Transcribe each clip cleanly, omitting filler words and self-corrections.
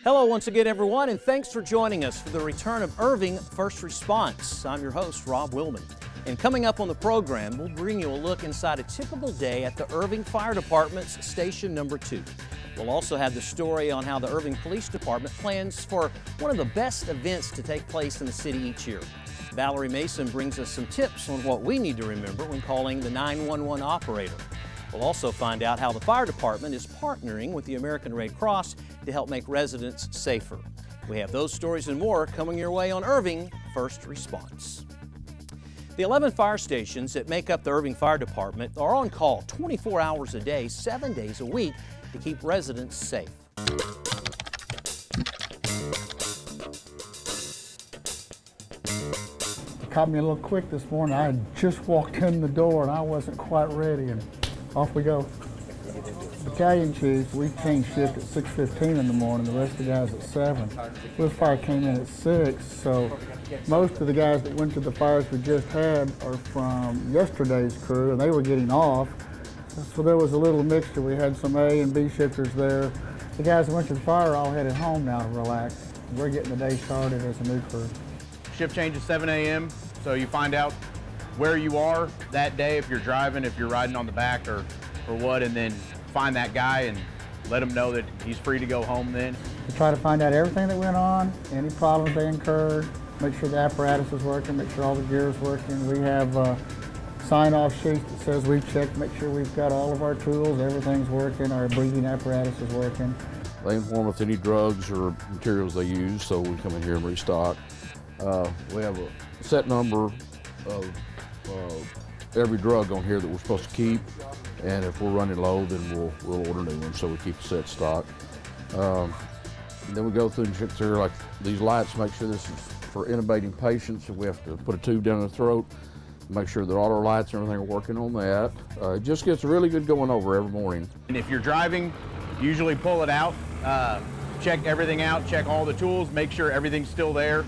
Hello once again, everyone, and thanks for joining us for the return of Irving First Response. I'm your host, Rob Willman. And coming up on the program, we'll bring you a look inside a typical day at the Irving Fire Departments Station number 2. We'll also have the story on how the Irving Police Department plans for one of the best events to take place in the city each year. Valerie Mason brings us some tips on what we need to remember when calling the 911 operator. We'll also find out how the fire department is partnering with the American Red Cross to help make residents safer. We have those stories and more coming your way on Irving First Response. The 11 fire stations that make up the Irving Fire Department are on call 24 hours a day, 7 days a week to keep residents safe. It caught me a little quick this morning. I had just walked in the door and I wasn't quite ready, and off we go. Battalion chiefs, we changed shift at 6:15 in the morning, the rest of the guys at 7. This fire came in at 6, so most of the guys that went to the fires we just had are from yesterday's crew, and they were getting off. So there was a little mixture. We had some A and B shifters there. The guys that went to the fire all headed home now to relax. We're getting the day started as a new crew. Shift change is 7 a.m., so you find out where you are that day, if you're driving, if you're riding on the back or what, and then find that guy and let him know that he's free to go home then. We try to find out everything that went on, any problems they incurred, make sure the apparatus is working, make sure all the gear is working. We have a sign-off sheet that says we've checked, make sure we've got all of our tools, everything's working, our breathing apparatus is working. They inform us any drugs or materials they use, so we come in here and restock. We have a set number of every drug on here that we're supposed to keep, and if we're running low, then we'll order new ones, so we keep a set stock. Then we go through and check through, like these lights, make sure this is for intubating patients. If we have to put a tube down the throat, make sure that all our lights and everything are working on that. It just gets really good going over every morning. And if you're driving, usually pull it out, check everything out, check all the tools, make sure everything's still there,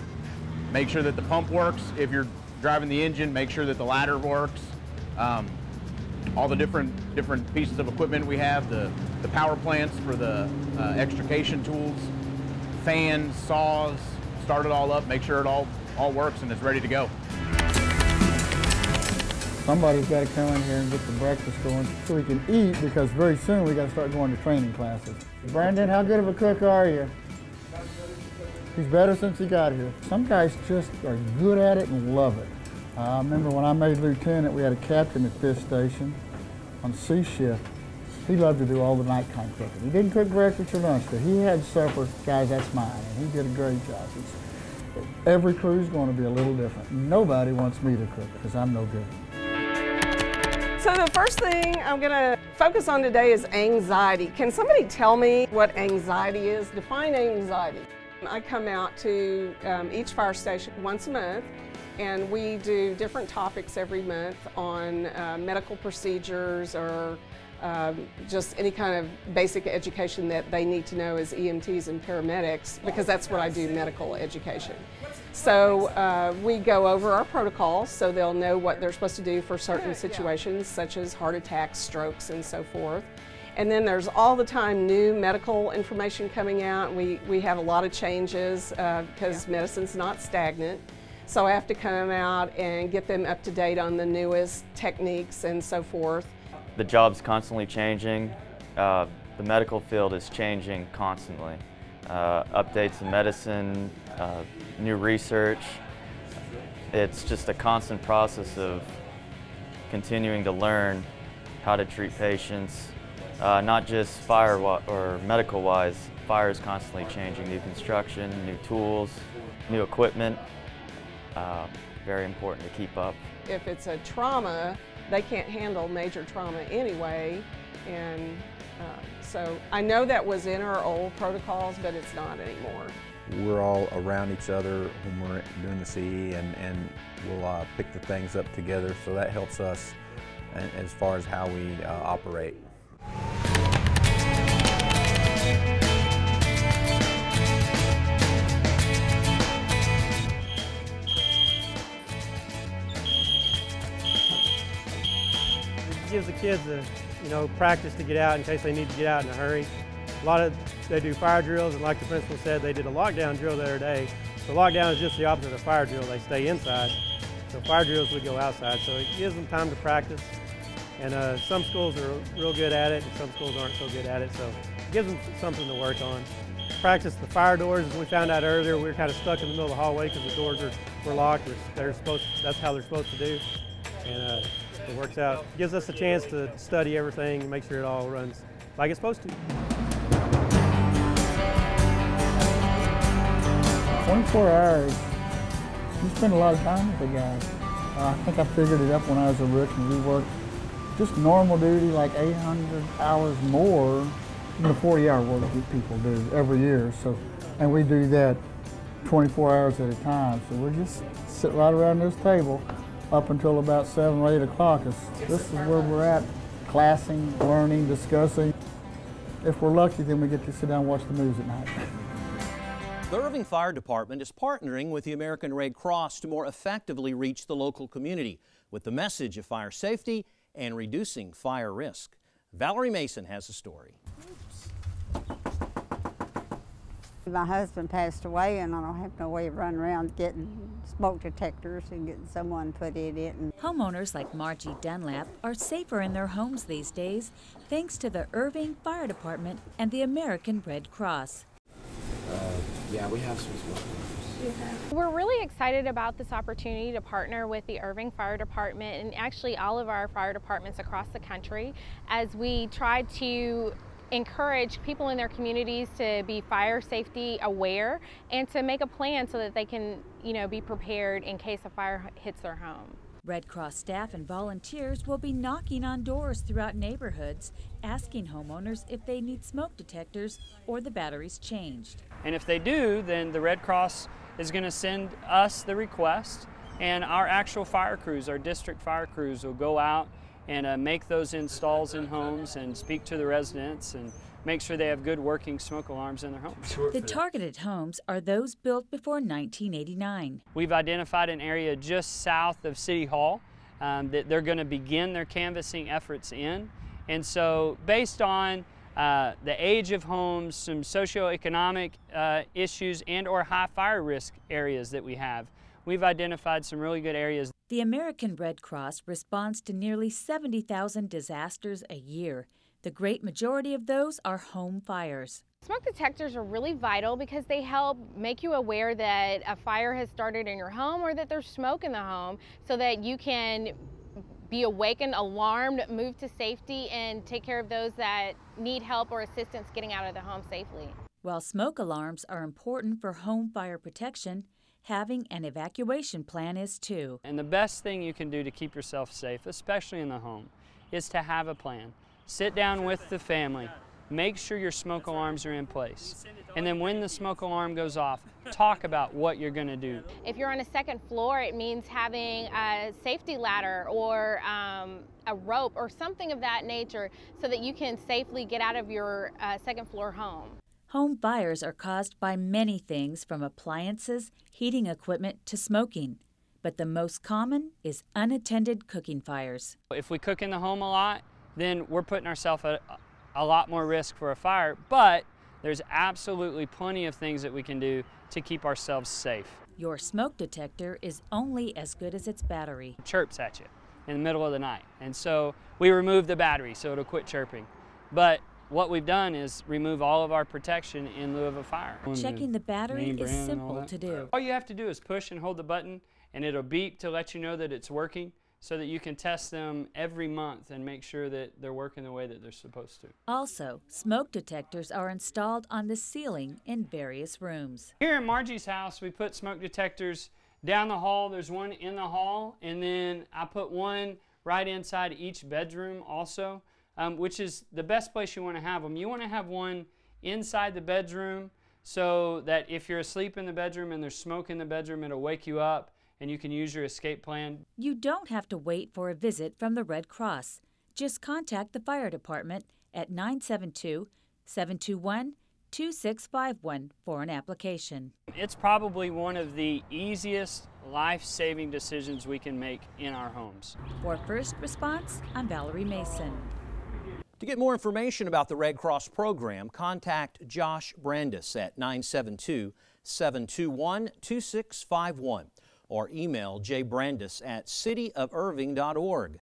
make sure that the pump works. If you're driving the engine, make sure that the ladder works. All the different pieces of equipment we have, the power plants for the extrication tools, fans, saws, start it all up, make sure it all works and it's ready to go. Somebody's got to come in here and get the breakfast going so we can eat, because very soon we got to start going to training classes. Brandon, how good of a cook are you? He's better since he got here. Some guys just are good at it and love it. I remember when I made lieutenant, we had a captain at this station on C shift. He loved to do all the nighttime cooking. He didn't cook breakfast or lunch, but he had supper. Guys, that's mine, and he did a great job. Every crew's going to be a little different. Nobody wants me to cook because I'm no good. So the first thing I'm going to focus on today is anxiety. Can somebody tell me what anxiety is? Define anxiety. I come out to each fire station once a month, and we do different topics every month on medical procedures or just any kind of basic education that they need to know as EMTs and paramedics, because that's what I do, medical education. So we go over our protocols so they'll know what they're supposed to do for certain situations, such as heart attacks, strokes, and so forth. And then there's all the time new medical information coming out. We have a lot of changes because medicine's not stagnant. So I have to come out and get them up to date on the newest techniques and so forth. The job's constantly changing. The medical field is changing constantly. Updates in medicine, new research. It's just a constant process of continuing to learn how to treat patients, not just fire or medical wise. Fire is constantly changing. New construction, new tools, new equipment. Very important to keep up. If it's a trauma, they can't handle major trauma anyway, and so I know that was in our old protocols, but it's not anymore. We're all around each other when we're doing the CE, and we'll pick the things up together, so that helps us as far as how we operate. It gives the kids a practice to get out in case they need to get out in a hurry. A lot of They do fire drills, and like the principal said, they did a lockdown drill the other day. So lockdown is just the opposite of fire drill. They stay inside. So fire drills would go outside. So it gives them time to practice. And some schools are real good at it, and some schools aren't so good at it. So it gives them something to work on. Practice the fire doors, as we found out earlier. We were kind of stuck in the middle of the hallway because the doors were locked. That's how they're supposed to do. And it works out. It gives us a chance to study everything and make sure it all runs like it's supposed to. 24 hours, you spend a lot of time with the guys. I think I figured it up when I was a rookie. We worked just normal duty, like 800 hours more than the 40-hour work people do every year. So, and we do that 24 hours at a time. So we just sit right around this table up until about 7 or 8 o'clock. This is where we're at, classing, learning, discussing. If we're lucky, then we get to sit down and watch the news at night. The Irving Fire Department is partnering with the American Red Cross to more effectively reach the local community with the message of fire safety and reducing fire risk. Valerie Mason has a story. My husband passed away, and I don't have no way of running around getting smoke detectors and getting someone put in it. Homeowners like Margie Dunlap are safer in their homes these days thanks to the Irving Fire Department and the American Red Cross. Yeah, we have some smoke alarms. We're really excited about this opportunity to partner with the Irving Fire Department and actually all of our fire departments across the country as we try to encourage people in their communities to be fire safety aware and to make a plan so that they can, be prepared in case a fire hits their home. Red Cross staff and volunteers will be knocking on doors throughout neighborhoods, asking homeowners if they need smoke detectors or the batteries changed. And if they do, then the Red Cross is going to send us the request, and our actual fire crews, our district fire crews, will go out and make those installs in homes and speak to the residents and make sure they have good working smoke alarms in their homes. The targeted homes are those built before 1989. We've identified an area just south of City Hall that they're going to begin their canvassing efforts in. And so based on the age of homes, some socioeconomic issues and or high fire risk areas that we have, we've identified some really good areas. The American Red Cross responds to nearly 70,000 disasters a year. The great majority of those are home fires. Smoke detectors are really vital because they help make you aware that a fire has started in your home or that there's smoke in the home so that you can be awakened, alarmed, move to safety, and take care of those that need help or assistance getting out of the home safely. While smoke alarms are important for home fire protection, having an evacuation plan is too. And the best thing you can do to keep yourself safe, especially in the home, is to have a plan. Sit down with the family, make sure your smoke alarms are in place. And then when the smoke alarm goes off, talk about what you're going to do. If you're on a second floor, it means having a safety ladder or a rope or something of that nature so that you can safely get out of your second floor home. Home fires are caused by many things from appliances, heating equipment to smoking. But the most common is unattended cooking fires. If we cook in the home a lot, then we're putting ourselves at a lot more risk for a fire, but there's absolutely plenty of things that we can do to keep ourselves safe. Your smoke detector is only as good as its battery. It chirps at you in the middle of the night, and so we remove the battery so it'll quit chirping. But what we've done is remove all of our protection in lieu of a fire. Checking the battery is simple to do. All you have to do is push and hold the button, and it'll beep to let you know that it's working, so that you can test them every month and make sure that they're working the way that they're supposed to. Also, smoke detectors are installed on the ceiling in various rooms. Here in Margie's house, we put smoke detectors down the hall. There's one in the hall, and then I put one right inside each bedroom also, which is the best place you want to have them. You want to have one inside the bedroom so that if you're asleep in the bedroom and there's smoke in the bedroom, it'll wake you up and you can use your escape plan. You don't have to wait for a visit from the Red Cross. Just contact the fire department at 972-721-2651 for an application. It's probably one of the easiest life-saving decisions we can make in our homes. For First Response, I'm Valerie Mason. To get more information about the Red Cross program, contact Josh Brandis at 972-721-2651 or email jbrandis@cityofirving.org.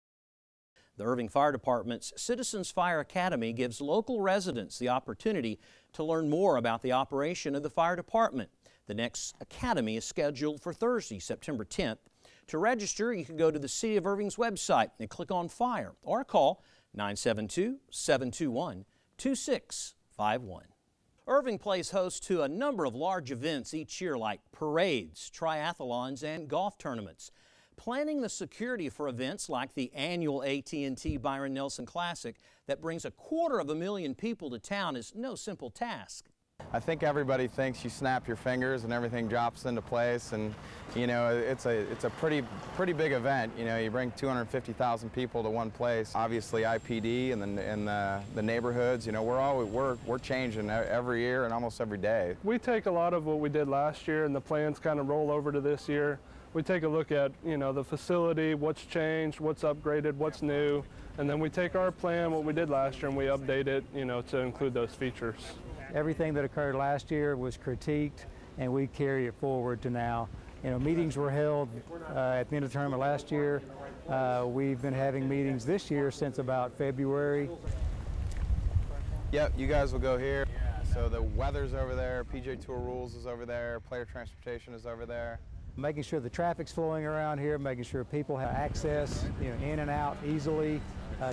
The Irving Fire Department's Citizens Fire Academy gives local residents the opportunity to learn more about the operation of the fire department. The next academy is scheduled for Thursday, September 10th. To register, you can go to the City of Irving's website and click on Fire or call 972-721-2651. Irving plays host to a number of large events each year like parades, triathlons, and golf tournaments. Planning the security for events like the annual AT&T Byron Nelson Classic that brings 250,000 people to town is no simple task. I think everybody thinks you snap your fingers and everything drops into place, and you know, it's a pretty big event. You know, you bring 250,000 people to one place. Obviously IPD and the neighborhoods, you know, we're changing every year and almost every day. We take a lot of what we did last year and the plans kind of roll over to this year. We take a look at, you know, the facility, what's changed, what's upgraded, what's new, and then we take our plan, what we did last year, and we update it, you know, to include those features. Everything that occurred last year was critiqued, and we carry it forward to now. You know, meetings were held at the end of the tournament last year. We've been having meetings this year since about February. Yep, you guys will go here. So the weather's over there, PJ Tour Rules is over there, player transportation is over there. Making sure the traffic's flowing around here, making sure people have access, you know, in and out easily,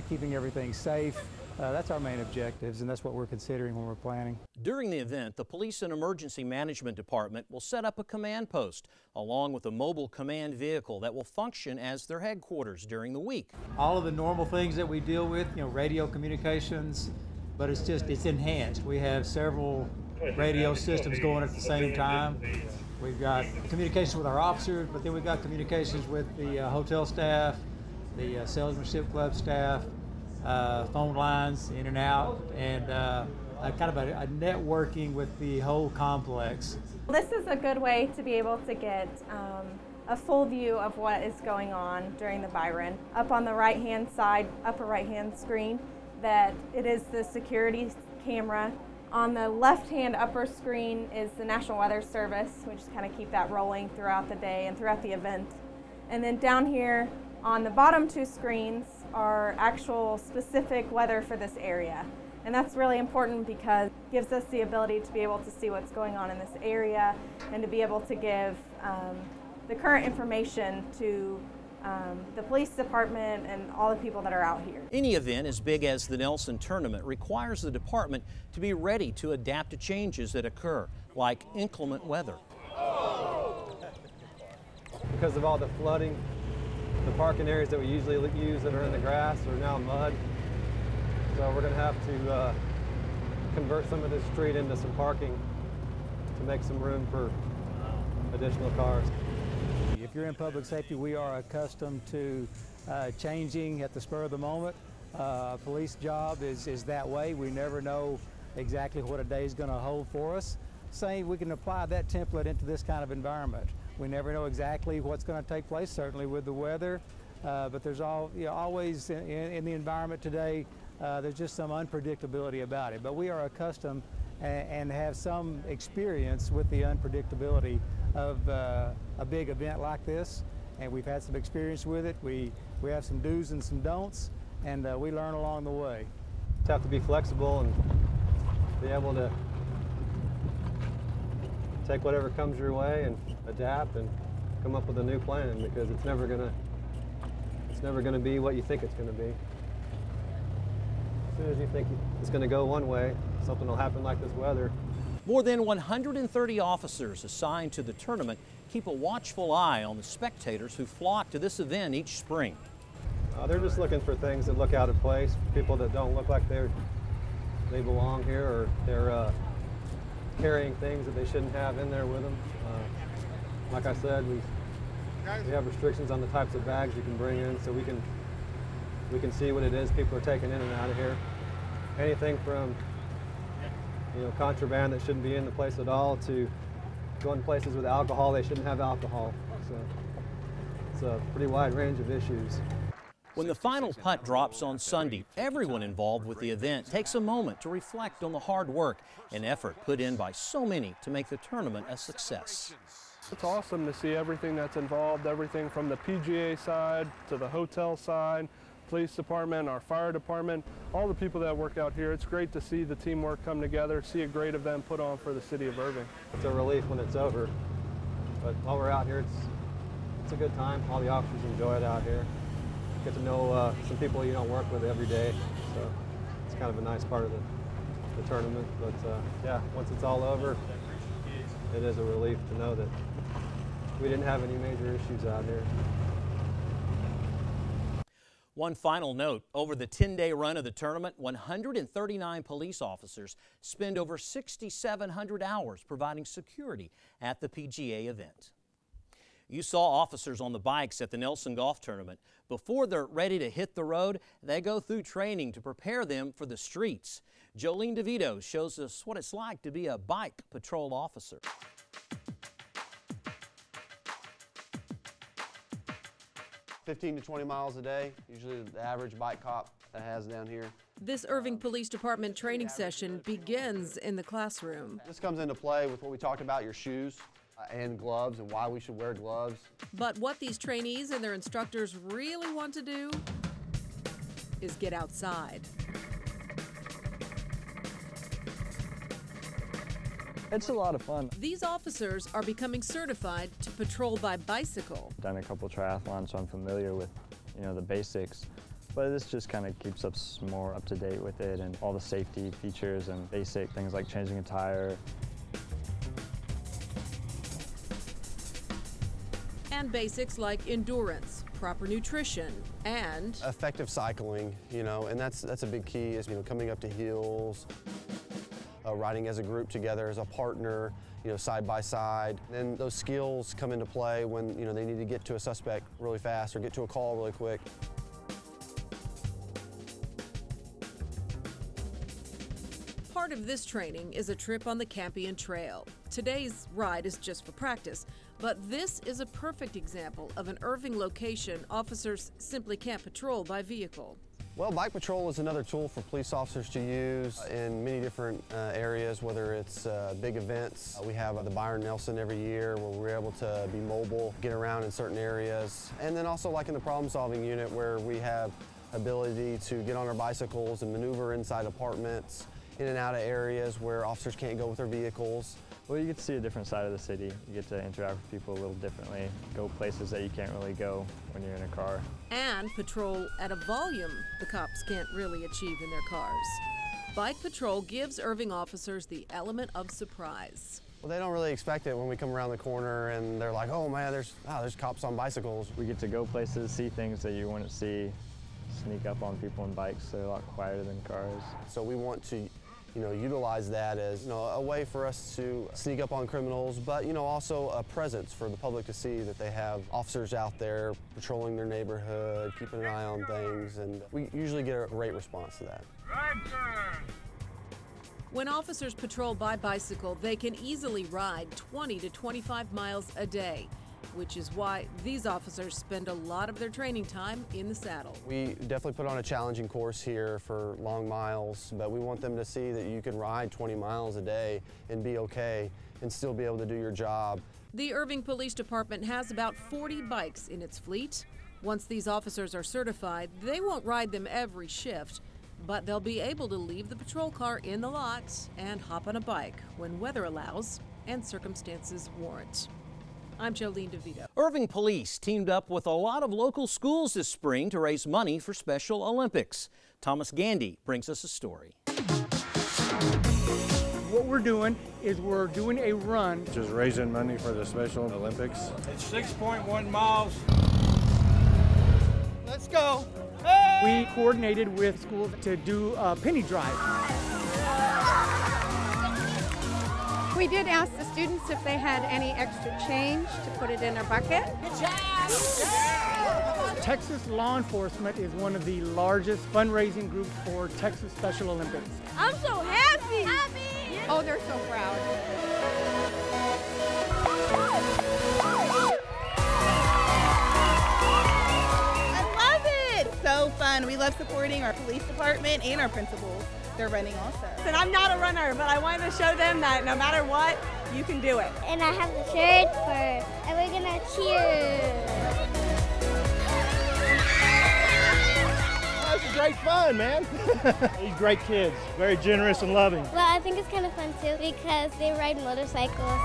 keeping everything safe. That's our main objectives, and that's what we're considering when we're planning. During the event, the Police and Emergency Management Department will set up a command post along with a mobile command vehicle that will function as their headquarters during the week. All of the normal things that we deal with, you know, radio communications, but it's enhanced. We have several radio systems going at the same time. We've got communications with our officers, but then we've got communications with the hotel staff, the salesmanship club staff, phone lines in and out, and kind of a networking with the whole complex. This is a good way to be able to get a full view of what is going on during the Byron. Up on the right-hand side, upper right-hand screen, that it is the security camera. On the left-hand upper screen is the National Weather Service. We just kind of keep that rolling throughout the day and throughout the event. And then down here on the bottom two screens are actual specific weather for this area. And that's really important because it gives us the ability to be able to see what's going on in this area and to be able to give the current information to the police department and all the people that are out here. Any event as big as the Nelson Tournament requires the department to be ready to adapt to changes that occur, like inclement weather. Because of all the flooding, the parking areas that we usually use that are in the grass are now mud. So we're going to have to convert some of this street into some parking to make some room for additional cars. If you're in public safety, we are accustomed to changing at the spur of the moment. Police job is that way. We never know exactly what a day is going to hold for us. Same, we can apply that template into this kind of environment. We never know exactly what's going to take place, certainly with the weather, but there's always in the environment today, there's just some unpredictability about it. But we are accustomed and have some experience with the unpredictability of a big event like this, and we've had some experience with it. We have some do's and some don'ts, and we learn along the way. Just have to be flexible and be able to take whatever comes your way and adapt and come up with a new plan, because it's never gonna be what you think it's gonna be. As soon as you think it's gonna go one way, something will happen like this weather. More than 130 officers assigned to the tournament keep a watchful eye on the spectators who flock to this event each spring. They're just looking for things that look out of place, people that don't look like they belong here, or they're carrying things that they shouldn't have in there with them. Like I said, we have restrictions on the types of bags you can bring in, so we can see what it is people are taking in and out of here. Anything from, you know, contraband that shouldn't be in the place at all, to going places with alcohol they shouldn't have alcohol. So it's a pretty wide range of issues. When the final putt drops on Sunday, everyone involved with the event takes a moment to reflect on the hard work and effort put in by so many to make the tournament a success. It's awesome to see everything that's involved, everything from the PGA side to the hotel side, police department, our fire department, all the people that work out here. It's great to see the teamwork come together, see a great event put on for the city of Irving. It's a relief when it's over, but while we're out here, it's a good time. All the officers enjoy it out here. Get to know some people you don't work with every day, so it's kind of a nice part of the tournament. But yeah, once it's all over, it is a relief to know that we didn't have any major issues out here. One final note, over the 10-day run of the tournament, 139 police officers spend over 6,700 hours providing security at the PGA event. You saw officers on the bikes at the Nelson Golf Tournament. Before they're ready to hit the road, they go through training to prepare them for the streets. Jolene DeVito shows us what it's like to be a bike patrol officer. "15 to 20 miles a day, usually the average bike cop has down here. This Irving Police Department training session begins in the classroom. This comes into play with what we talked about, your shoes and gloves, and why we should wear gloves. But what these trainees and their instructors really want to do is get outside. It's a lot of fun. These officers are becoming certified to patrol by bicycle. I've done a couple triathlons, so I'm familiar with, the basics. But this just kind of keeps us more up to date with it and all the safety features and basic things like changing a tire. And basics like endurance, proper nutrition, and Effective cycling, and that's a big key is, coming up to hills, riding as a group together as a partner, side by side. Then those skills come into play when, they need to get to a suspect really fast or get to a call really quick. Part of this training is a trip on the Campion Trail. Today's ride is just for practice, but this is a perfect example of an Irving location officers simply can't patrol by vehicle. Well, bike patrol is another tool for police officers to use in many different areas, whether it's big events. We have the Byron Nelson every year where we're able to be mobile, get around in certain areas. And then also like in the problem-solving unit where we have ability to get on our bicycles and maneuver inside apartments, in and out of areas where officers can't go with their vehicles. Well, you get to see a different side of the city. You get to interact with people a little differently, go places that you can't really go when you're in a car. And patrol at a volume the cops can't really achieve in their cars. Bike patrol gives Irving officers the element of surprise. Well, they don't really expect it when we come around the corner and they're like, oh man, there's cops on bicycles. We get to go places, see things that you wouldn't see, sneak up on people on bikes. They're a lot quieter than cars. So we want to utilize that as a way for us to sneak up on criminals, but also a presence for the public to see that they have officers out there patrolling their neighborhood, keeping an eye on things, and we usually get a great response to that. When officers patrol by bicycle, they can easily ride 20 to 25 miles a day, which is why these officers spend a lot of their training time in the saddle. We definitely put on a challenging course here for long miles, but we want them to see that you can ride 20 miles a day and be okay and still be able to do your job. The Irving Police Department has about 40 bikes in its fleet. Once these officers are certified, they won't ride them every shift, but they'll be able to leave the patrol car in the lot and hop on a bike when weather allows and circumstances warrant. I'm Jolene DeVito. Irving Police teamed up with a lot of local schools this spring to raise money for Special Olympics. Thomas Gandy brings us a story. What we're doing is we're doing a run. Just raising money for the Special Olympics. It's 6.1 miles. Let's go. Hey! We coordinated with schools to do a penny drive. We did ask the students if they had any extra change to put it in a bucket. Texas law enforcement is one of the largest fundraising groups for Texas Special Olympics. I'm so happy! Oh, they're so proud. I love it! So we love supporting our police department and our principals. They're running also. And I'm not a runner, but I wanted to show them that no matter what, you can do it. And I have the shirt and we're gonna cheer. This is great fun, man. These great kids, very generous and loving. Well, I think it's kind of fun too because they ride motorcycles.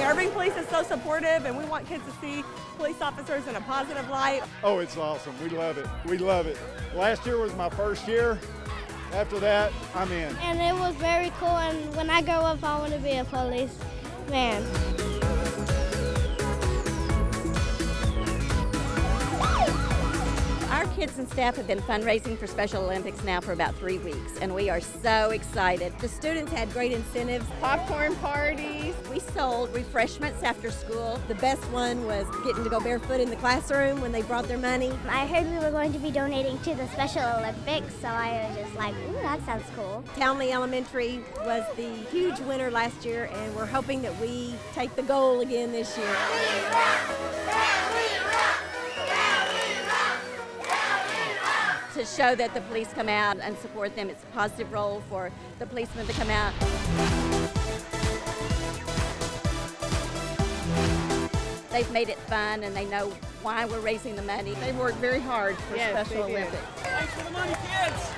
Irving Police is so supportive, and we want kids to see police officers in a positive light. Oh, it's awesome. We love it. We love it. Last year was my first year. After that, I'm in. And it was very cool, and when I grow up, I want to be a policeman. Our kids and staff have been fundraising for Special Olympics now for about 3 weeks, and we are so excited. The students had great incentives. Popcorn parties. We sold refreshments after school. The best one was getting to go barefoot in the classroom when they brought their money. I heard we were going to be donating to the Special Olympics, so I was just like, ooh, that sounds cool. Townley Elementary was the huge winner last year, and we're hoping that we take the goal again this year. To show that the police come out and support them. It's a positive role for the policemen to come out. They've made it fun and they know why we're raising the money. They've worked very hard for Special Olympics. Thanks for the money, kids!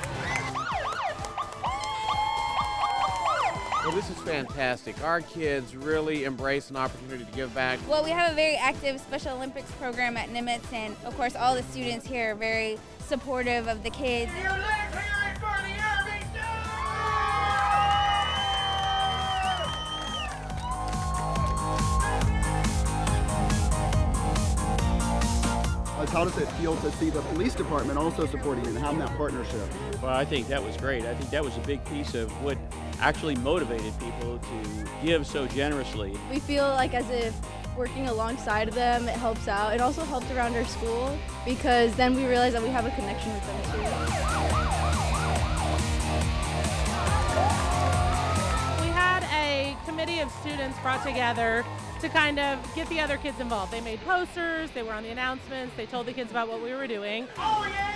Well, this is fantastic. Our kids really embrace an opportunity to give back. Well, we have a very active Special Olympics program at Nimitz, and of course all the students here are very supportive of the kids. You live here for the Irving How does it feel to see the police department also supporting you and having that partnership? Well, I think that was great. I think that was a big piece of what actually motivated people to give so generously. We feel like as if working alongside of them, it helps out. It also helps around our school because then we realize that we have a connection with them too. We had a committee of students brought together to kind of get the other kids involved. They made posters, they were on the announcements, they told the kids about what we were doing. Oh yeah!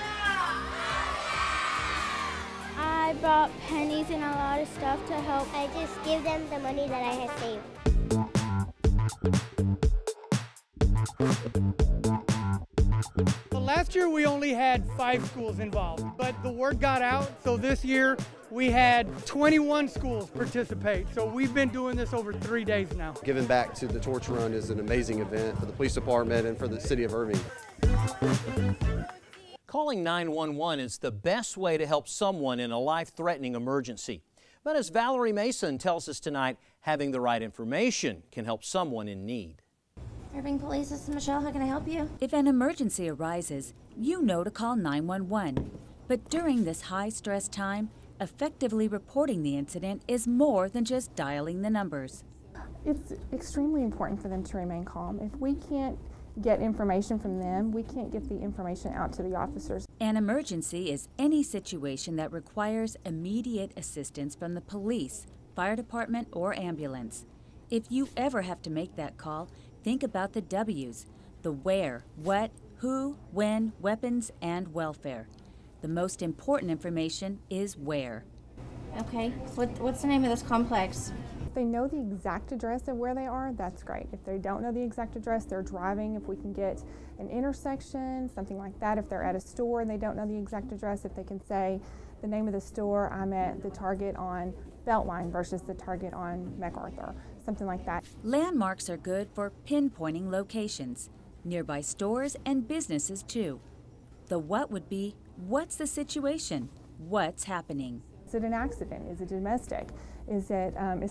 I brought pennies and a lot of stuff to help. I just give them the money that I had saved. Well, last year we only had 5 schools involved, but the word got out, so this year we had 21 schools participate. So we've been doing this over 3 days now. Giving back to the torch run is an amazing event for the police department and for the city of Irving. Calling 911 is the best way to help someone in a life-threatening emergency. But as Valerie Mason tells us tonight, having the right information can help someone in need. Irving Police, this is Michelle. How can I help you? If an emergency arises, you know to call 911. But during this high-stress time, effectively reporting the incident is more than just dialing the numbers. It's extremely important for them to remain calm. If we can't get information from them, we can't get the information out to the officers. An emergency is any situation that requires immediate assistance from the police, fire department, or ambulance. If you ever have to make that call, think about the W's, the where, what, who, when, weapons, and welfare. The most important information is where. Okay, what's the name of this complex? If they know the exact address of where they are, that's great. If they don't know the exact address, they're driving. If we can get an intersection, something like that. If they're at a store and they don't know the exact address, if they can say the name of the store, I'm at the Target on Beltline versus the Target on MacArthur, something like that. Landmarks are good for pinpointing locations, nearby stores and businesses too. The what would be, what's the situation? What's happening? Is it an accident? Is it domestic? Is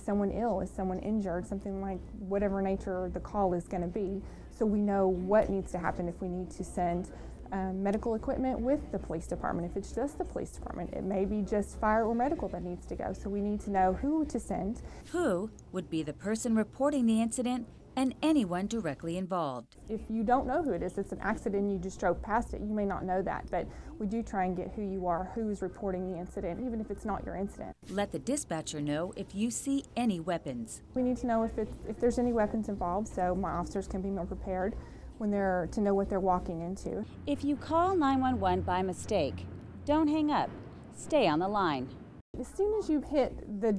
someone ill? Is someone injured? Something like whatever nature the call is going to be. So we know what needs to happen if we need to send medical equipment with the police department. If it's just the police department, it may be just fire or medical that needs to go. So we need to know who to send. Who would be the person reporting the incident and anyone directly involved. If you don't know who it is, it's an accident and you just drove past it, you may not know that, but we do try and get who you are, who is reporting the incident, even if it's not your incident. Let the dispatcher know if you see any weapons. We need to know if there's any weapons involved, so my officers can be more prepared. to know what they're walking into. If you call 911 by mistake, don't hang up. Stay on the line. As soon as you hit the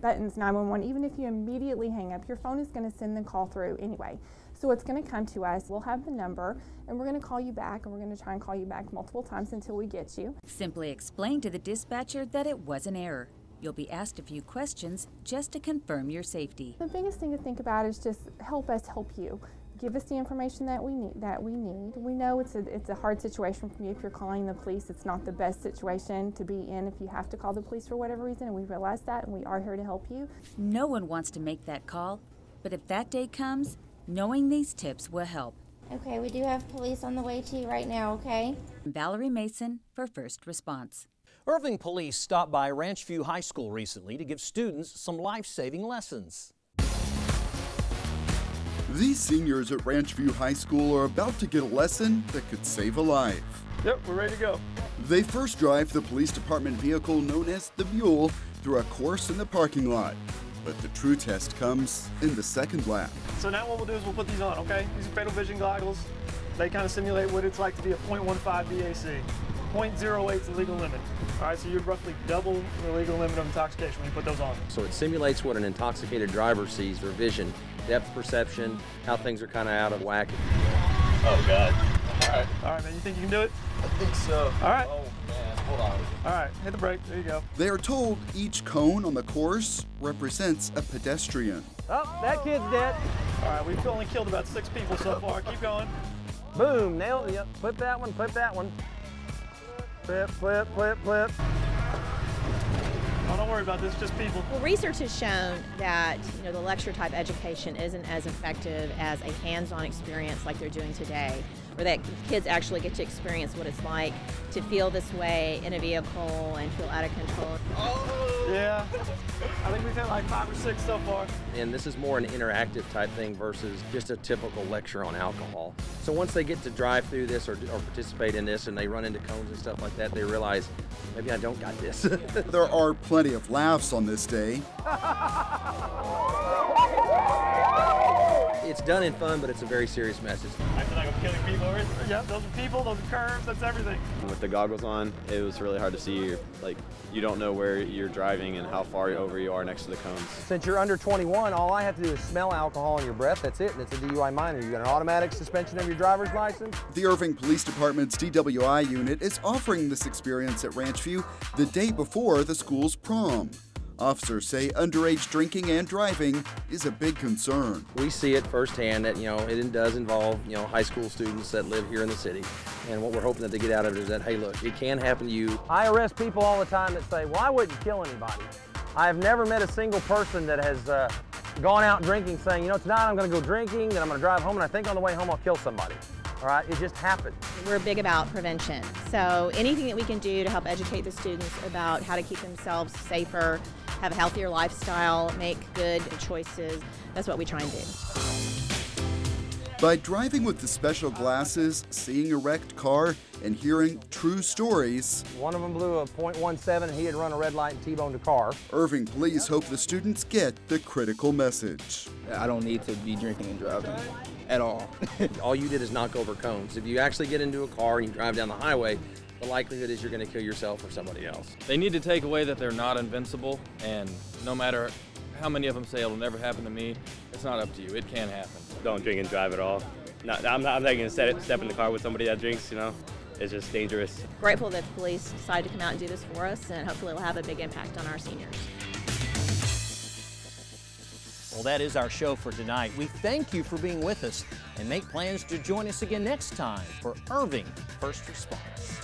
buttons 911, even if you immediately hang up, your phone is going to send the call through anyway. So it's going to come to us. We'll have the number, and we're going to call you back, and we're going to try and call you back multiple times until we get you. Simply explain to the dispatcher that it was an error. You'll be asked a few questions just to confirm your safety. The biggest thing to think about is just help us help you. Give us the information that we need. We know it's a hard situation for you if you're calling the police. It's not the best situation to be in if you have to call the police for whatever reason, and we realize that, and we are here to help you. No one wants to make that call, but if that day comes, knowing these tips will help. Okay, we do have police on the way to you right now, okay? Valerie Mason for First Response. Irving Police stopped by Ranch View High School recently to give students some life-saving lessons. These seniors at Ranch View High School are about to get a lesson that could save a life. Yep, we're ready to go. They first drive the police department vehicle known as the Mule through a course in the parking lot. But the true test comes in the second lap. So now what we'll do is we'll put these on, okay? These are fatal vision goggles. They kind of simulate what it's like to be a .15 BAC. 0.08 is the legal limit. All right, so you'd roughly double the legal limit of intoxication when you put those on. So it simulates what an intoxicated driver sees, their vision, depth perception, how things are kind of out of whack. Oh, God. All right, man, you think you can do it? I think so. All right. Oh, man, hold on. All right, hit the brake. There you go. They are told each cone on the course represents a pedestrian. Oh, that kid's dead. All right, we've only killed about 6 people so far. Keep going. Boom, nailed it. Yep. Flip that one, flip that one. Flip, flip, flip, flip. Oh, don't worry about this, just people. Well, research has shown that the lecture type education isn't as effective as a hands-on experience like they're doing today, where that kids actually get to experience what it's like to feel this way in a vehicle and feel out of control. Oh, yeah. I think we've had like 5 or 6 so far. And this is more an interactive type thing versus just a typical lecture on alcohol. So once they get to drive through this or participate in this and they run into cones and stuff like that, they realize, maybe I don't got this. There are plenty of laughs on this day. It's done in fun, but it's a very serious message. I feel like I'm killing people. Yep, those are people, those are curves, that's everything. With the goggles on, it was really hard to see. Like, you don't know where you're driving and how far over you are next to the cones. Since you're under 21, all I have to do is smell alcohol in your breath. That's it, and it's a DUI minor. You got an automatic suspension of your driver's license. The Irving Police Department's DWI unit is offering this experience at Ranch View the day before the school's prom. Officers say underage drinking and driving is a big concern. We see it firsthand that, it does involve, high school students that live here in the city. And what we're hoping that they get out of it is that, hey, look, it can happen to you. I arrest people all the time that say, well, I wouldn't kill anybody. I have never met a single person that has gone out drinking saying, tonight I'm going to go drinking, then I'm going to drive home, and I think on the way home I'll kill somebody. All right, it just happened. We're big about prevention. So anything that we can do to help educate the students about how to keep themselves safer, have a healthier lifestyle, make good choices, that's what we try and do. By driving with the special glasses, seeing a wrecked car, and hearing true stories. One of them blew a .17 and he had run a red light and T-boned a car. Irving Police hope the students get the critical message. I don't need to be drinking and driving at all. All you did is knock over cones. If you actually get into a car and you drive down the highway, the likelihood is you're going to kill yourself or somebody else. They need to take away that they're not invincible, and no matter how many of them say it'll never happen to me, it's not up to you. It can happen. Don't drink and drive at all. I'm not going to step in the car with somebody that drinks, It's just dangerous. Grateful that the police decided to come out and do this for us, and hopefully it will have a big impact on our seniors. Well, that is our show for tonight. We thank you for being with us and make plans to join us again next time for Irving First Response.